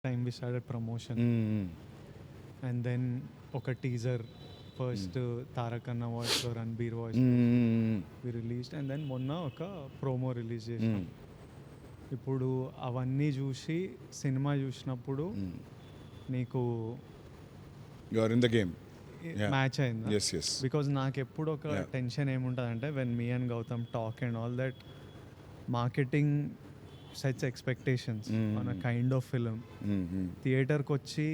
time we started promotion. And then oka teaser first Tarakanna voice lo Ranbir voice we released, and then మొన్న ఒక promo release చేసాం. ఇప్పుడు అవన్నీ చూసి cinema చూసినప్పుడు నీకు you are in the game match అయిందా? yes yes బికాజ్ నాకు ఎప్పుడు ఒక టెన్షన్ ఏముంటుంది అంటే when me and Gautam talk and all that marketing sets expectations on a kind of film. థియేటర్కి వచ్చి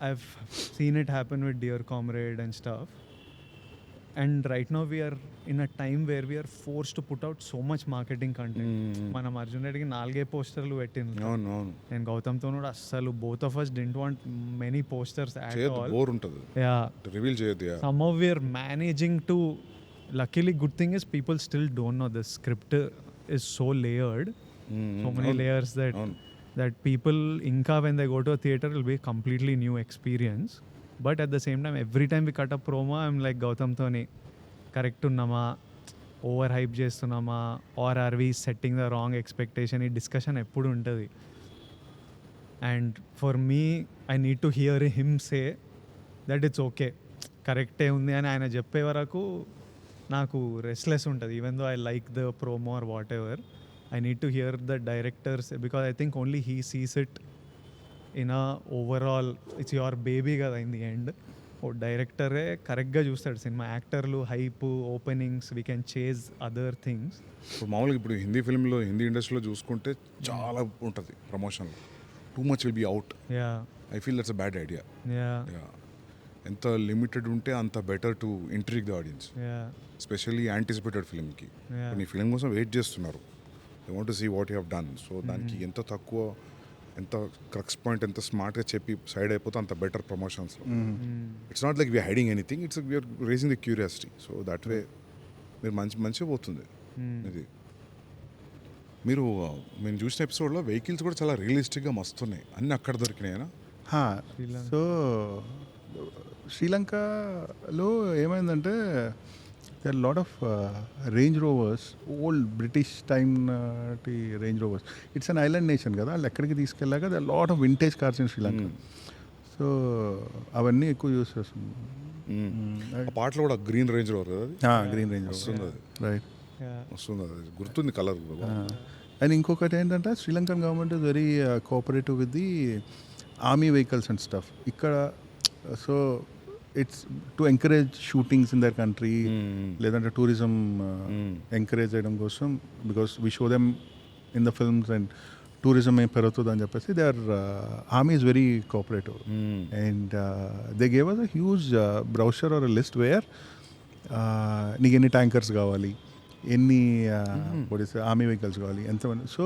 I've seen it happen with Dear Comrade and stuff. And right now we are in a time where we are forced to put out so much marketing content. మనం అర్జున్ రెడ్డికి 4 పోస్టర్లు పెట్టింది. నేను గౌతమ్తో కూడా అస్సలు both of us didn't want many posters at all. Bore ఉంటుంది. Yeah. Reveal చేయొద్దు. Somehow we are managing to. Luckily, good thing is people still don't know the script is so layered. So many layers that people inka when they go to a theater will be a completely new experience. But at the same time, every time we cut a promo, I'm like Gautam Thoni, correct unnama, over hype chestunnama, or are we setting the wrong expectation? Ee discussion eppudu untadi. And for me, I need to hear him say that it's okay, correct e undi ani ayana cheppe varaku naku restless untadi, even though I like the promo or whatever. I need to hear the directors, because I think only he sees it in a overall, it's your baby కదా in the end. ఓ డైరెక్టరే కరెక్ట్గా చూస్తాడు cinema. యాక్టర్లు hype, openings, we can chase other things. ఇప్పుడు మామూలుగా ఇప్పుడు హిందీ ఫిల్మ్లో, హిందీ ఇండస్ట్రీలో చూసుకుంటే చాలా ఉంటుంది promotion. Too much will be out. I feel that's a bad idea. ఎంత లిమిటెడ్ ఉంటే అంత better to intrigue the audience, especially anticipated ఫిల్మ్కి. నీ ఫిల్మ్ కోసం వెయిట్ చేస్తున్నారు, they want to see what you have done. So దానికి ఎంత తక్కువ, ఎంత క్రక్స్ పాయింట్, ఎంత స్మార్ట్గా చెప్పి సైడ్ అయిపోతే అంత బెటర్ ప్రమోషన్స్లో. It's not like we are hiding anything, it's we are raising the curiosity. So that way మీరు మంచిగా పోతుంది ఇది. మీరు మేము చూసిన ఎపిసోడ్లో వెహికల్స్ కూడా చాలా రియలిస్టిక్గా మస్తున్నాయి, అన్నీ అక్కడ దొరికినాయనా? సో శ్రీలంకలో ఏమైందంటే there are a lot of Range Rovers, old British time Range Rovers. It's an island nation కదా, వాళ్ళు ఎక్కడికి తీసుకెళ్ళాక there are a lot of vintage cars in Sri Lanka. So అవన్నీ ఎక్కువ యూస్ చేస్తుంది. పాటలో కూడా గ్రీన్ రేంజ్ రోవర్ కదా, green range వస్తుంది అది, రైట్ వస్తుంది అది, గుర్తుంది కలర్. అండ్ ఇంకొకటి ఏంటంటే Sri Lankan government is very cooperative with the army vehicles and stuff ఇక్కడ. So it's to encourage shootings in their country, లేదంటే టూరిజం ఎంకరేజ్ చేయడం కోసం, because we show them in the films and tourism ఏం పెరుగుతుంది అని చెప్పేసి they are army is very cooperative. And they gave us a huge brochure or a list where నీకు ఎన్ని tankers కావాలి, ఎన్ని ఆర్మీ వెహికల్స్ కావాలి, ఎంతమంది. So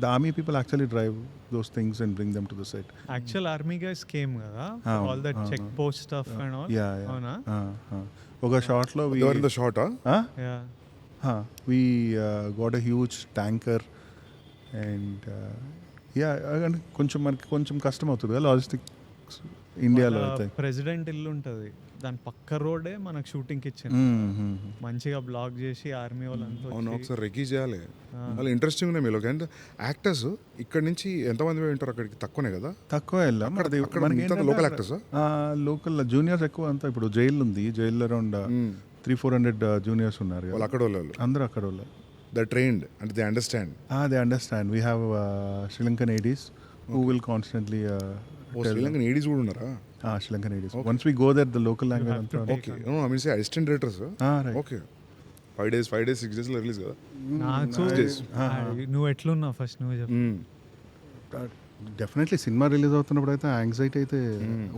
the army people actually drive those things and bring them to the set. Actual army guys came kada, all that check post stuff and all. Avuna oka shot lo we were in the shot we got a huge tanker and కొంచెం కష్టం అవుతుంది కదా logistics ఇండియాలో. అయితే president ఇల్లు ఉంటుంది, దాని పక్క రోడే మనకు షూటింగ్కి ఇచ్చింది, మంచిగా బ్లాక్ చేసి ఆర్మీ వాళ్ళంతా. అవును, ఒకసారి రెక్కీ చేయాలి. చాలా ఇంట్రెస్టింగ్ ఉన్నాయి మీలో. అండ్ యాక్టర్స్ ఇక్కడ నుంచి ఎంతమంది ఉంటారు అక్కడికి? తక్కువనే కదా, తక్కువ వెళ్ళాం. లోకల్ యాక్టర్స్, లోకల్ జూనియర్స్ ఎక్కువ అంతా. ఇప్పుడు జైలు ఉంది, జైల్లో అరౌండ్ 300-400 జూనియర్స్ ఉన్నారు. వాళ్ళు అక్కడ వాళ్ళు, అందరూ అక్కడ వాళ్ళు. They trained and they understand. They understand. We have Sri Lankan ADs who will constantly Sri Lankan ADs కూడా ఉన్నారా? Sri Lankan ADs. Once we go there, the local language అంతా. Okay. No, I mean say assistant directors. Right. Okay. 5 days, 6 days release కదా. నాకు నువ్వు ఎట్లున్నావు first నువ్వు చెప్పు. Definitely cinema release అవుతున్నప్పుడు అయితే యాంగ్జైటీ అయితే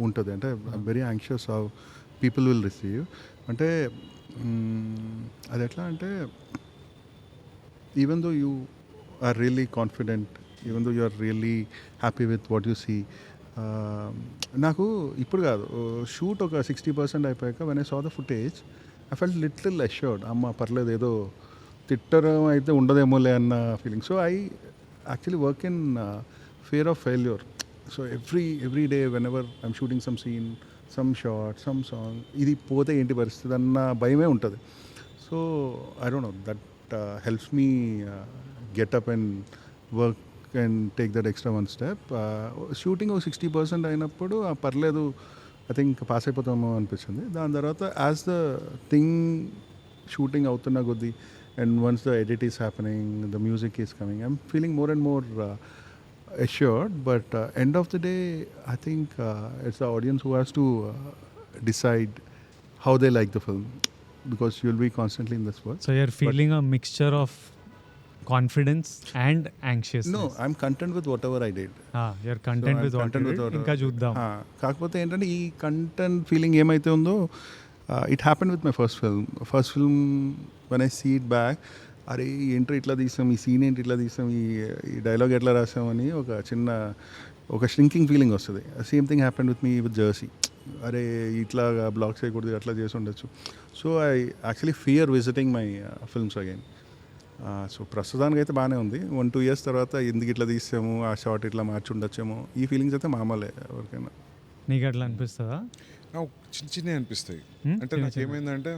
ఉంటుంది. అంటే I'm very anxious how people will receive. అంటే అది ఎట్లా అంటే even though you are really confident, even though you are really happy with what you see. నాకు ఇప్పుడు కాదు, షూట్ ఒక 60% అయిపోయాక when I saw the footage I felt little assured. అమ్మ పర్లేదు, ఏదో తిట్టడం అయితే ఉండదేమోలే అన్న feeling. So I actually work in fear of failure. So every day when ever I'm shooting some scene, some shot, some song, ఇది పోతే ఏంటి పరిస్థితి అన్న భయమే ఉంటుంది. So I don't know, that helps me get up and work can take that extra one step. Shooting ఒక 60% అయినప్పుడు పర్లేదు, ఐ థింక్ పాస్ అయిపోతామో అనిపించింది. దాని తర్వాత యాజ్ ద థింగ్ షూటింగ్ అవుతున్న కొద్దీ and once the edit is happening, the music is coming, I'm feeling more and more assured. But end of the day, I think it's the audience who has to decide how they like the film, because you'll be constantly in this world. So you're feeling a mixture of confidence and anxiousness. No, I'm content with whatever I did. You're content I'm with what content you with did. what- ఇంకా చూద్దాం. కాకపోతే ఏంటంటే ఈ content feeling ఏమైతే ఉందో it happen with my first film when I see it back, అరే ఏంటో ఇట్లా తీసాం, ఈ సీన్ ఏంటి ఇట్లా తీసాం, ఈ డైలాగ్ ఎట్లా రాసామని ఒక షింకింగ్ ఫీలింగ్ వస్తుంది. Same thing happen with me with Jersey. అరే ఇట్లా బ్లాక్ చేయకూడదు, అట్లా చేసి ఉండొచ్చు. So I actually fear visiting my films again. So ప్రస్తుతానికి అయితే బాగానే ఉంది. 1-2 years తర్వాత ఎందుకు ఇట్లా తీసాము, ఆ షార్ట్ ఇట్లా మార్చి ఉండొచ్చేమో, ఈ ఫీలింగ్స్ అయితే మామూలే ఎవరికైనా. నీకు అట్లా అనిపిస్తుందా? నాకు చిన్న చిన్నవి అనిపిస్తాయి. అంటే నాకు ఏమైందంటే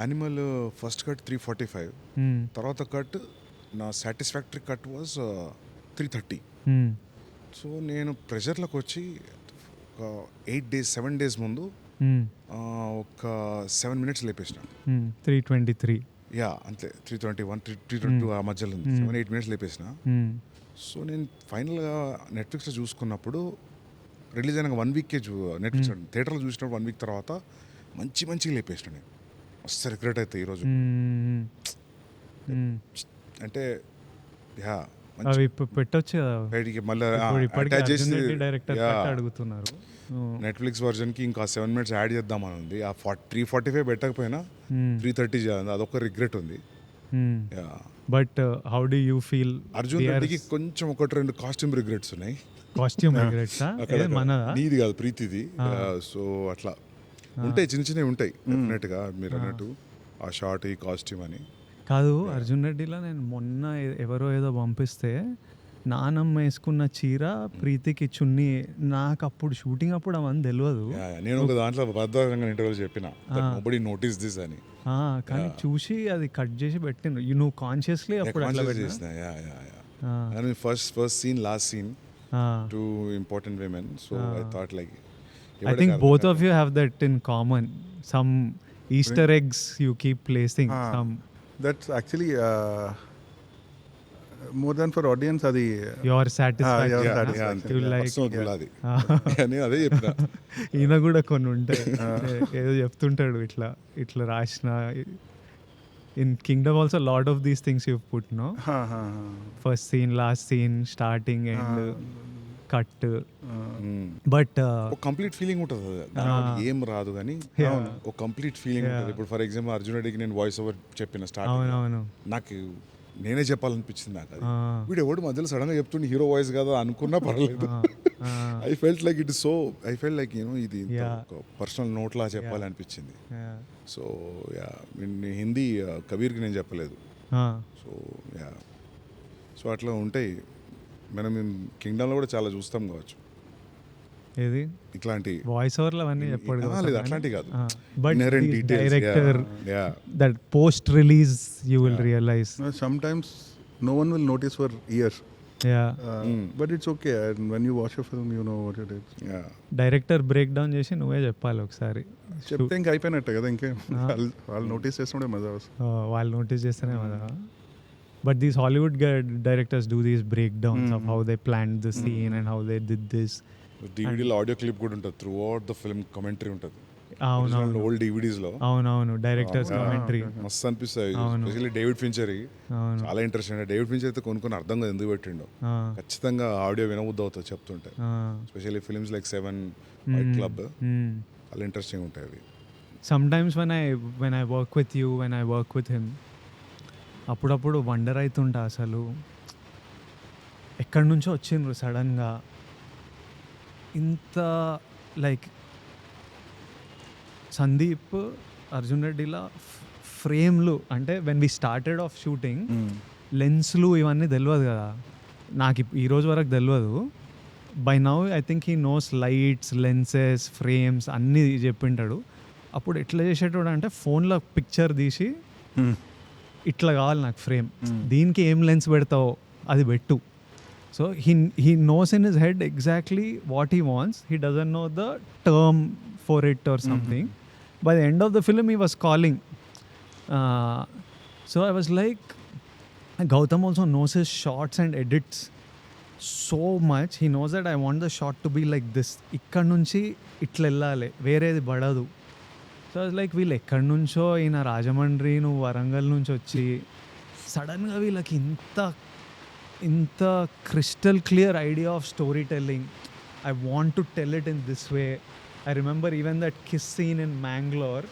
యానిమల్ ఫస్ట్ కట్ 345, తర్వాత కట్ నా సాటిస్ఫాక్టరీ కట్ వాజ్ 330. సో నేను ప్రెషర్లోకి వచ్చి ఒక 7 days ముందు ఒక 7 minutes లేపేసిన. 323. యా అంతే, 321, 322 ఆ మధ్యలో ఉంది. 7-8 minutes లేపేసిన. సో నేను ఫైనల్గా నెట్ఫ్లిక్స్లో చూసుకున్నప్పుడు రిలీజ్ అయిన 1 week నెట్ఫ్లిక్స్ థియేటర్లో చూసినప్పుడు 1 week తర్వాత మంచిగా లేపేసిన. నేను మస్తు రిగ్రెట్ అవుతాయి ఈరోజు. అంటే యా అవి పెట్టొచ్చు కదా బయటికి మళ్ళీ ఇప్పటికీ అటాచ్ చేసి డైరెక్టర్ అడుగుతున్నారు. నెట్ఫ్లిక్స్ వర్జన్కి ఇంకా 7 minutes యాడ్ చేద్దామని ఉంది. ఆ 345 పెట్టకపోయినా 330 చేయాలి, అదొక రిగ్రెట్ ఉంది. But how do you feel? Arjun రెడ్డికి కొంచెం 1-2 కాస్ట్యూమ్ రిగ్రెట్స్ ఉన్నాయి. కాస్ట్యూమ్ రిగ్రెట్స్ మనదా? నీది కాదు, ప్రీతిది. సో అట్లా ఉంటాయి, చిన్నవి ఉంటాయి డెఫినెట్గా మీరు అన్నట్టు. ఆ షార్ట్, ఈ కాస్ట్యూమ్ అని కాదు. అర్జున్ రెడ్డిలో నేను మొన్న ఎవరో ఏదో పంపిస్తే నానమ్మ వేసుకున్న చీర, ప్రీతికి చున్నీ, నాకు అప్పుడు షూటింగ్ అప్పుడు అవన్నీ తెలియదు. నేను ఒక దాంట్లో బద్దంగా ఇంటర్వ్యూ చెప్పిన నోబడీ నోటీస్ దిస్ అని. కానీ చూసి అది కట్ చేసి పెట్టిండ్రు. నువ్వు కాన్షియస్లీ అప్పుడు అట్లా చేసిన. First scene, last scene, 2 important women. So I thought like I think both of you have that in common. Some Easter eggs you keep placing. Some that's actually more than for audience, అది your satisfaction. You like నేను అదే చెప్పిన. ఈయన కూడా కొన్ని ఉంటాయి, ఏదో చెప్తుంటాడు ఇట్లా రాసిన. In Kingdom also lot of these things you've put, no? First scene, last scene, starting, end, cut. But ఒక కంప్లీట్ ఫీలింగ్ ఉంటుంది. ఏం రాదు కానీ ఒక కంప్లీట్ ఫీలింగ్ ఉంటుంది. ఇప్పుడు ఫర్ ఎగ్జాంపుల్ అర్జున్ రెడ్డికి నేను వాయిస్ ఓవర్ చెప్పిన స్టార్టింగ్, నాకు నేనే చెప్పాలనిపించింది. నాకు అది వీడు ఎవడు మధ్యలో సడన్ గా చెప్తుండే హీరో వాయిస్ కదా అనుకున్నా పర్లేదు. I felt like it is so, I felt like ఇది పర్సనల్ నోట్ లా చెప్పాలనిపించింది. సో యా, హిందీ కబీర్కి నేను చెప్పలేదు. సో యా, సో అట్లా ఉంటాయి. మనం కింగ్డమ్లో కూడా చాలా చూస్తాం కావచ్చు ఏది ఇట్లాంటి వాయిస్ ఓవర్లు అవన్నీ చెప్పాడు. లేదు అట్లాంటి కాదు, but director that post release you will realise sometimes no one will notice for years. But it's okay, and when you watch a film you know what it is. Director break down చేసి నువ్వే చెప్పాలి ఒకసారి. చెప్తే ఇంకా అయిపోయినట్టే కదా, ఇంకే వాళ్ళు నోటీస్ చేస్తుండే మజా వస్తుంది. వాళ్ళు నోటీస్ చేస్తేనే మజా. But these Hollywood directors do these breakdowns of how they plan the scene and how they did this. డివిడీలో ఆడియో క్లిప్ కూడా ఉంటుంది, throughout the film commentary ఉంటుంది. అవునవును, ఓల్డ్ డివిడీస్ లో అవునవును డైరెక్టర్స్ కమెంటరీ మస్తు అనిపిస్తాయి. ఎస్పెషల్లీ డేవిడ్ ఫించర్ చాలా ఇంట్రెస్టింగ్. డేవిడ్ ఫించర్ అయితే కొన్ని అర్థం కాదు ఎందుకు పెట్టిండో, ఖచ్చితంగా ఆడియో వినబుద్ధి అవుతుంది చెప్తుంటే. Especially films like 7, Fight Club చాలా ఇంట్రెస్టింగ్ ఉంటాయి అవి. Sometimes when I work with you, when I work with him, అప్పుడప్పుడు వండర్ అవుతుంటా అసలు ఎక్కడి నుంచో వచ్చిండ్రు సడన్గా ఇంత. లైక్ సందీప్, అర్జున్ రెడ్డిలా ఫ్రేమ్లు అంటే when we started off shooting లెన్స్లు ఇవన్నీ తెలియదు కదా నాకు, ఈ రోజు వరకు తెలియదు. By now I think he knows lights, lenses, frames అన్నీ చెప్పింటాడు. అప్పుడు ఎట్లా చేసేటోడు అంటే ఫోన్లో పిక్చర్ తీసి ఇట్లా కావాలి నాకు ఫ్రేమ్, దీనికి ఏం లెన్స్ పెడతావో అది పెట్టు, So he knows in his head exactly what he wants. He doesn't know the term for it or something. By the end of the film, he was calling. So I was like, Gautam also knows his shots and edits so much. He knows that I want the shot to be like this. ఇక్కడ నుంచి ఇట్లా వెళ్ళాలి, వేరేది పడదు. So like వీళ్ళు ఎక్కడి నుంచో ఈయన రాజమండ్రి, నువ్వు వరంగల్ నుంచి వచ్చి సడన్గా వీళ్ళకి ఇంత crystal clear idea of story telling. I want to tell it in this way. I remember even that kiss scene in Mangalore.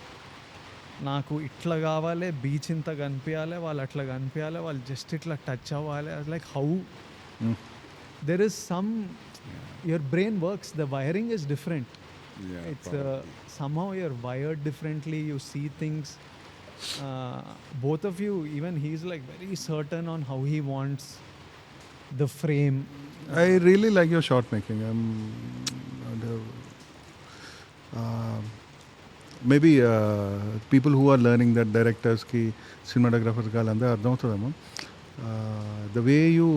నాకు ఇట్లా కావాలి, బీచ్ ఇంత కనిపించాలి, వాళ్ళు అట్లా కనిపించాలి, వాళ్ళు జస్ట్ ఇట్లా టచ్ అవ్వాలి. Like how there is some your brain works, the wiring is different. It's somehow you're wired differently, you see things. Both of you, even he's like very certain on how he wants the frame. I really like your shot making. Maybe people who are learning that directors ki cinematographers ka landa ardham avutademo. The way you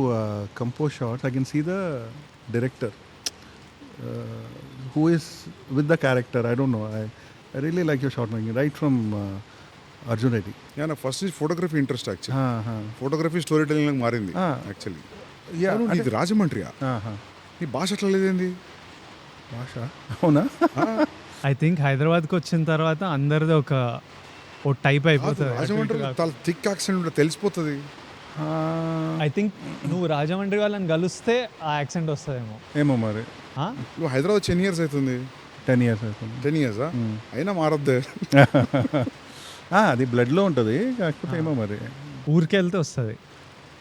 compose shots, I can see the director who is with the character. I don't know. I really like your shot making right from Arjun Reddy. Yeah నాకు first నుంచి photography interest actually. Photography story telling మారింది actually. ఇది రాజమండ్రియా? నీ భాష అట్లా లేదేంది? భాష అవునా? I think హైదరాబాద్కి వచ్చిన తర్వాత అందరిది ఓ టైప్ అయిపోతుంది. రాజమండ్రి చాలా థిక్ యాక్సెంట్ ఉంటుంది, తెలిసిపోతుంది. ఐ థింక్ నువ్వు రాజమండ్రి వాళ్ళని కలిస్తే ఆ యాక్సెంట్ వస్తుందేమో. ఏమో మరి. నువ్వు హైదరాబాద్ 10 years అవుతుంది. 10 years అవుతుంది. 10 years అయినా మారద్దే. అది బ్లడ్లో ఉంటుంది, కాకపోతే ఏమో మరి ఊరికి వెళ్తే వస్తుంది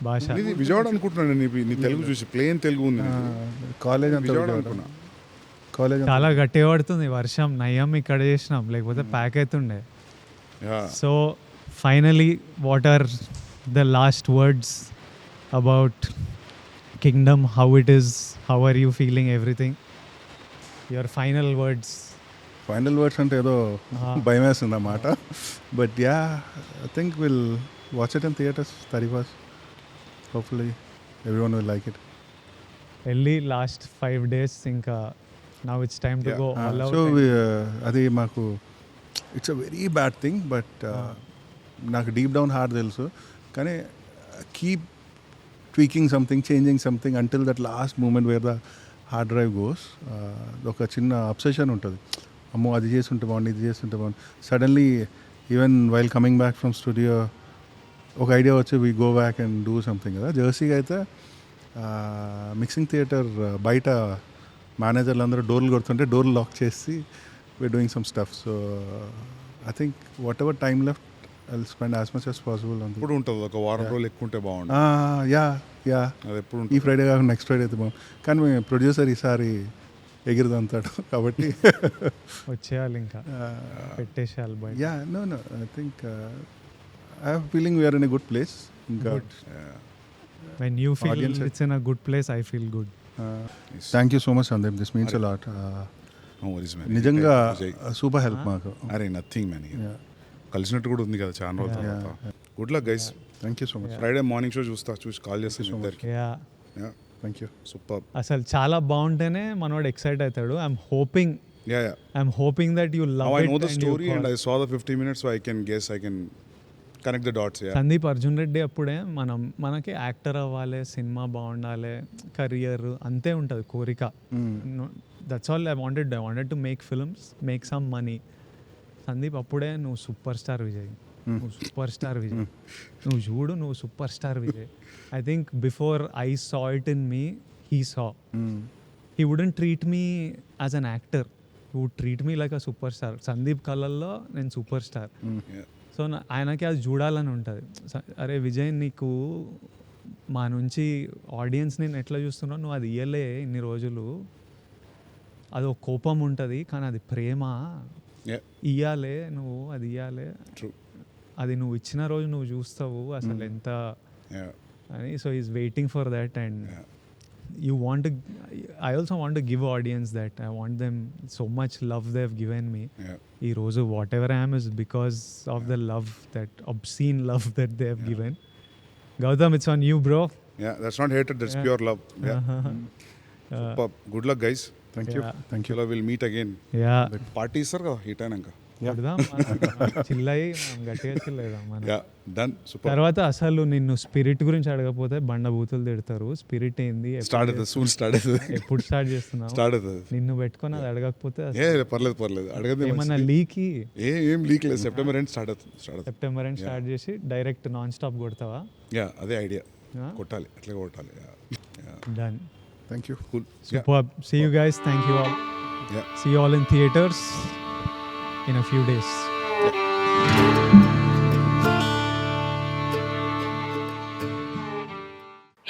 భాష. ఇది విజయవాడ అనుకుంటున్నాను. నీ తెలుగు చూసి ప్లేన్ తెలుగు ఉంది. కాలేజ్ విజయవాడ అనుకున్నా. కాలేజ్ చాలా గట్టిగా పడుతుంది వర్షం. నయ్యం ఇక్కడ చేసినాం, లేకపోతే ప్యాక్ అవుతుండే. So finally what are the last words about Kingdom, how it is, how are you feeling, everything, your final words? Final words అంటే ఏదో భయం వేస్తుంది అన్నమాట. But yeah, I think will watch it in theatres 31st. Hopefully everyone will like it. వెళ్ళి last 5 days ఇంకా now it's time to go all out. So అది మాకు it's a very bad thing, but నాకు deep down heart తెలుసు. కానీ keep tweaking something, changing something until that last moment where the hard drive goes. ఒక చిన్న obsession ఉంటుంది, అమ్మో అది చేస్తుంటే బాగుంది, ఇది చేస్తుంటే బాగుంది. Suddenly even while coming back from studio ఒక ఐడియా వచ్చి we go back and do something కదా. జెర్సీగా అయితే మిక్సింగ్ థియేటర్ బయట మేనేజర్లు అందరూ డోర్లు కొడుతుంటే డోర్లు లాక్ చేసి we're doing some stuff. So I think what ever time left I'll spend as much as possible on. ఎప్పుడు ఉంటుంది ఒక వారం రోజులు ఎక్కువ ఉంటే బాగుంటుంది. యా అది ఎప్పుడు ఈ ఫ్రైడే కాకుండా నెక్స్ట్ ఫ్రైడే అయితే బాగుంది. కానీ మీ ప్రొడ్యూసర్ ఈసారి ఎగిరిదంతాడు కాబట్టి వచ్చేయాలి, ఇంకా పెట్టేసేయాలి బయట. Yeah no I think I have feeling we're in a good place. ఇంకా when you feel it's in a good place, I feel good. Thank you so much Sandeep, this means a lot. నిజంగా super help మాకు. అరే nothing man, కలిసినట్టు కూడా ఉంది కదా చాలా రోజుల తర్వాత. Good luck guys. Thank you so much. Friday morning show చూసి కాల్ చేస్తాను ఇద్దరికి. Thank you. సూపర్. అసలు చాలా బాగుంటేనే మనోడు ఎక్సైట్ అవుతాడు. I'm hoping that you love it. I know it the story and I saw the 50 minutes, so I can connect the dots. Sandeep Arjun Reddy అప్పుడే మనకి యాక్టర్ అవ్వాలి, సినిమా బాగుండాలి, కెరియర్ అంతే ఉంటుంది కోరిక. That's all I wanted to make films, make some money. Sandeep అప్పుడే నువ్వు super star Vijay, నువ్వు సూపర్ స్టార్ విజయ్, నువ్వు చూడు, నువ్వు super star Vijay. I think before I saw it in me, he saw. He wouldn't treat me as an actor, he would treat me like a super star. Sandeep కళల్లో నేను super star. So ఆయనకి అది చూడాలని ఉంటుంది. అరే విజయ్, నీకు మా నుంచి ఆడియన్స్ నేను ఎట్లా చూస్తున్నావు, నువ్వు అది ఇయ్యలే ఇన్ని రోజులు. అది ఒక కోపం ఉంటుంది, కానీ అది ప్రేమ. ఇయ్యాలే నువ్వు, అది ఇయ్యాలే. అది నువ్వు ఇచ్చిన రోజు నువ్వు చూస్తావు అసలు ఎంత అని. So is waiting for that. And you want to, I also want to give audience that. I want them so much love they've given me. Ee roju whatever I am is because of the love, that obscene love that they have given. Gautam, it's on you, bro. Yeah, that's not hatred, that's pure love. Yeah. Superb. Good luck, guys. Thank you thank you Chalo, we'll meet again. Yeah Party sir కదా hit అయినాక. చిల్లయి మనం గట్టిగా చిల్లయిదాం మనం. Yeah, done. Super. తర్వాత అసలు నిన్ను spirit గురించి అడగకపోతే బండబూతులు తిడతారు. స్పిరిట్ ఏంది, Start అవుతుంది, soon start అవుతుంది. ఎప్పుడు స్టార్ట్ చేస్తున్నావు? Start అవుతుంది. నిన్ను పెట్టుకొని అది అడగకపోతే అసలు ఏ పర్లేదు అడగదు. ఏమన్నా లీకి ఏం లీక్ లేదు. సెప్టెంబర్ ఎండ్ స్టార్ట్ అవుతుంది. సెప్టెంబర్ అని స్టార్ట్ చేసి డైరెక్ట్ నాన్ స్టాప్ కొడతావా? యా, అదే ఐడియా. Yeah. కొట్టాలి, అట్లా కొట్టాలి. Done. Thank you. Cool. Superb. See you guys. Thank you all. Yeah. See you all in theaters in a few days.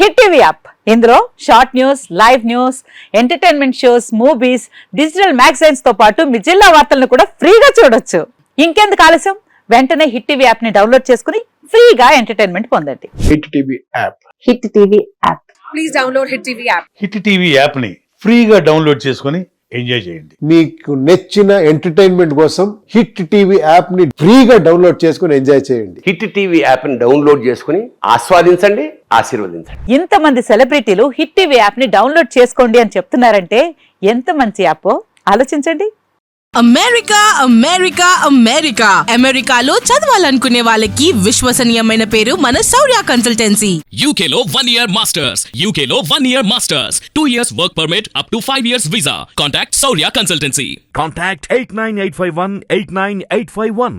Hit TV app, ఇందులో short news, live news, entertainment shows, movies, digital magazines తో పాటు మీ జిల్లా వార్తలను కూడా ఫ్రీగా చూడొచ్చు. ఇంకెందుకు ఆలస్యం, వెంటనే హిట్ టీవీ యాప్ ని డౌన్లోడ్ చేసుకుని ఫ్రీగా ఎంటర్టైన్మెంట్ పొందండి. Hit TV app. Hit TV app. Please download Hit TV app. Hit TV యాప్ని ఫ్రీగా డౌన్లోడ్ చేసుకొని ఎంజాయ్ చేయండి. మీకు నచ్చిన ఎంటర్టైన్మెంట్ కోసం హిట్ టీవీ యాప్ ని ఫ్రీగా డౌన్లోడ్ చేసుకుని ఎంజాయ్ చేయండి. హిట్ టీవీ యాప్ని డౌన్లోడ్ చేసుకుని ఆస్వాదించండి, ఆశీర్వదించండి. ఇంతమంది సెలబ్రిటీలు హిట్ టీవీ యాప్ ని డౌన్లోడ్ చేసుకోండి అని చెప్తున్నారంటే ఎంత మంచి యాప్ ఆలోచించండి. అమెరికా అమెరికా అమెరికా అమెరికాలో చదవాలనుకునే వాళ్ళకి విశ్వసనీయమైన పేరు మన శౌర్య consultancy. UK Law 1 Year Masters. UK Law 1 Year Masters. 2 years work permit up to 5 years visa. Contact Saurya Consultancy. Contact 89851 89851.